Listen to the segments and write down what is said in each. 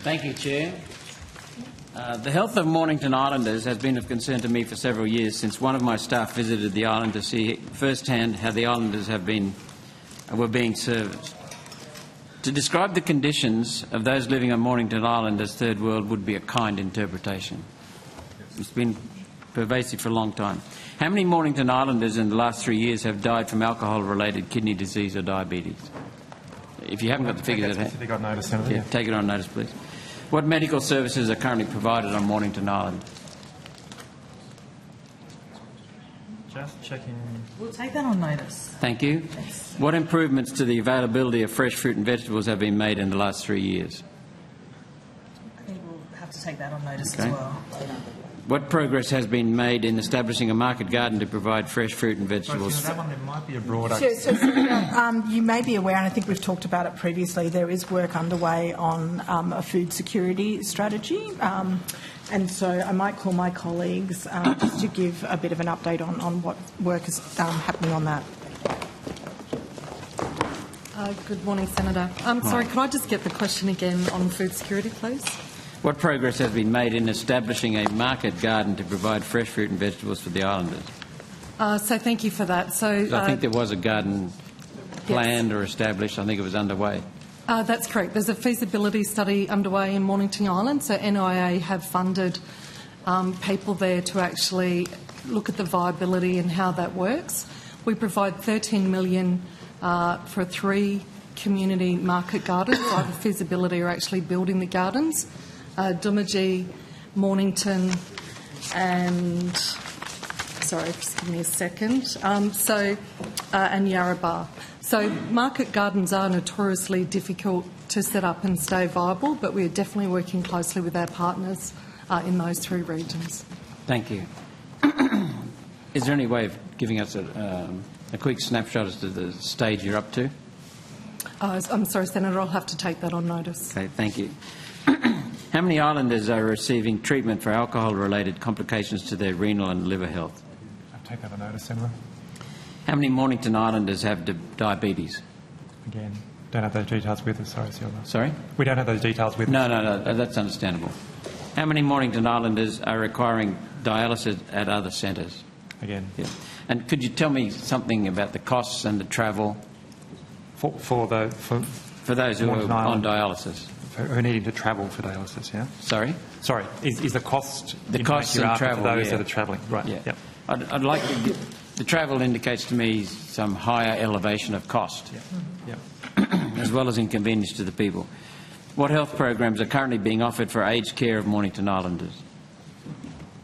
Thank you, Chair. The health of Mornington Islanders has been of concern to me for several years, since one of my staff visited the island to see firsthand how the islanders were being served. To describe the conditions of those living on Mornington Island as third world would be a kind interpretation. It's been pervasive for a long time. How many Mornington Islanders in the last 3 years have died from alcohol-related kidney disease or diabetes? If you haven't got the figures at hand, on notice, Senator. Yeah, take it on notice, please. What medical services are currently provided on Mornington Island? Just checking. We'll take that on notice. Thank you. Thanks. What improvements to the availability of fresh fruit and vegetables have been made in the last 3 years? I think we'll have to take that on notice Okay. as well. What progress has been made in establishing a market garden to provide fresh fruit and vegetables? That one there might be a broader. Sure, so, Senator, you may be aware, and I think we've talked about it previously, there is work underway on a food security strategy. And so I might call my colleagues just to give a bit of an update on what work is happening on that. Good morning, Senator. Sorry, could I just get the question again on food security, please? What progress has been made in establishing a market garden to provide fresh fruit and vegetables for the islanders? So thank you for that. So I think there was a garden planned or established. I think it was underway. That's correct. There's a feasibility study underway in Mornington Island. So NIA have funded people there to actually look at the viability and how that works. We provide $13 million for 3 community market gardens, either feasibility or actually building the gardens. Dumaji, Mornington, and sorry, just give me a second. And Yarrabah. So market gardens are notoriously difficult to set up and stay viable, but we are definitely working closely with our partners in those 3 regions. Thank you. Is there any way of giving us a quick snapshot as to the stage you're up to? I'm sorry, Senator, I'll have to take that on notice. Okay, thank you. How many islanders are receiving treatment for alcohol-related complications to their renal and liver health? I'll take that on notice, Senator. How many Mornington Islanders have diabetes? Again, don't have those details with us. Sorry, Senator. Sorry? We don't have those details with us. No, that's understandable. How many Mornington Islanders are requiring dialysis at other centres? Again. Yeah. And could you tell me something about the costs and the travel For those who are on dialysis? who are needing to travel for dialysis, yeah? Sorry? Sorry, is the cost... The costs and travel, for those yeah. that are travelling, right, Yeah. Yep. I'd like to get... The travel indicates to me some higher elevation of cost, Yep. as well as inconvenience to the people. What health programs are currently being offered for aged care of Mornington Islanders?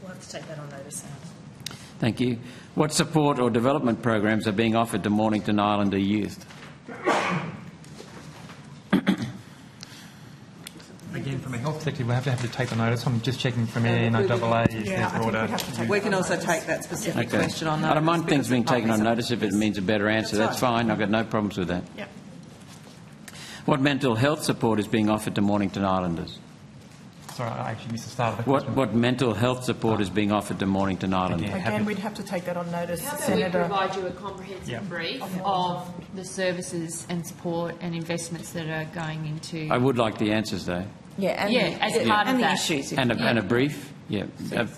We'll have to take that on notice, Senator. Thank you. What support or development programs are being offered to Mornington Islander youth? Again, from a health perspective, we have to take the notice. I'm just checking from NIAA. Yeah, I think we'd have to take We that can on also notice. take that specific Okay. question on notice. I don't mind things because being it might taken be on something- notice if it means a better answer. That's fine. I've got no problems with that. Yep. What mental health support is being offered to Mornington Islanders? Sorry, I actually missed the start of the question. What mental health support is being offered to Mornington Islanders? Again. Again, we'd have to take that on notice, How about we Senator. provide you a comprehensive brief of the services and support and investments that are going into... I would like the answers, though. Yeah, and Yeah, as part of and the that. issues. And a brief? Yeah. A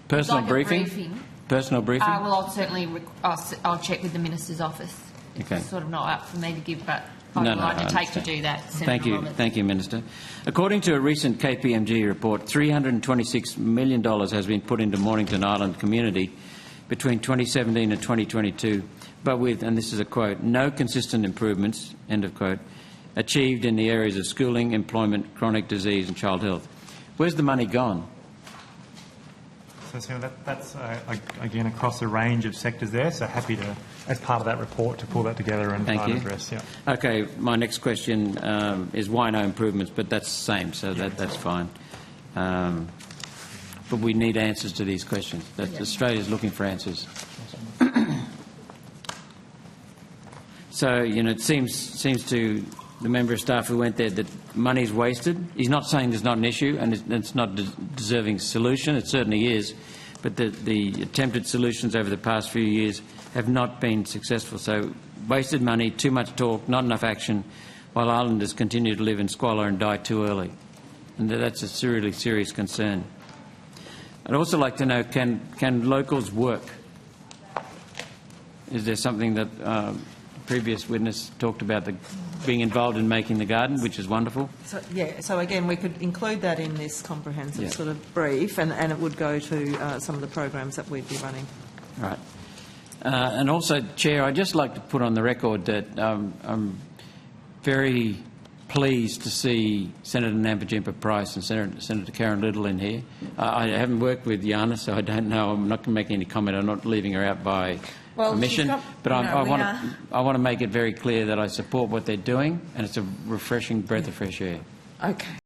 personal Like a briefing? briefing. Personal briefing? Well, I'll certainly... I'll check with the Minister's office. Okay. It's sort of not up for me to give, but I'd No, like I to take to understand. do that, Senator Thank you. Roberts. Thank you, Minister. According to a recent KPMG report, $326 million has been put into Mornington Island community between 2017 and 2022, but with, and this is a quote, no consistent improvements, end of quote, achieved in the areas of schooling, employment, chronic disease and child health. Where's the money gone? So, Senator, that's, again, across a range of sectors there, so happy to, as part of that report, to pull that together and Thank try and you. address. Yeah. Okay, my next question is why no improvements, but that's the same, so that's fine. But we need answers to these questions. Australia's looking for answers. So, you know, it seems to the member of staff who went there that money's wasted. He's not saying there's not an issue and it's not a deserving solution. It certainly is. But the attempted solutions over the past few years have not been successful. So wasted money, too much talk, not enough action, while islanders continue to live in squalor and die too early. and that's a really serious concern. I'd also like to know, can locals work? Is there something that previous witness talked about, being involved in making the garden, which is wonderful? So again, we could include that in this comprehensive sort of brief, and it would go to some of the programs that we'd be running. Right. And also, Chair, I'd just like to put on the record that I'm very pleased to see Senator Nampijinpa Price and Senator Karen Little in here. I haven't worked with Yana, so I don't know. I'm not going to make any comment. I'm not leaving her out by omission. But I want to make it very clear that I support what they're doing, and it's a refreshing breath of fresh air. Okay.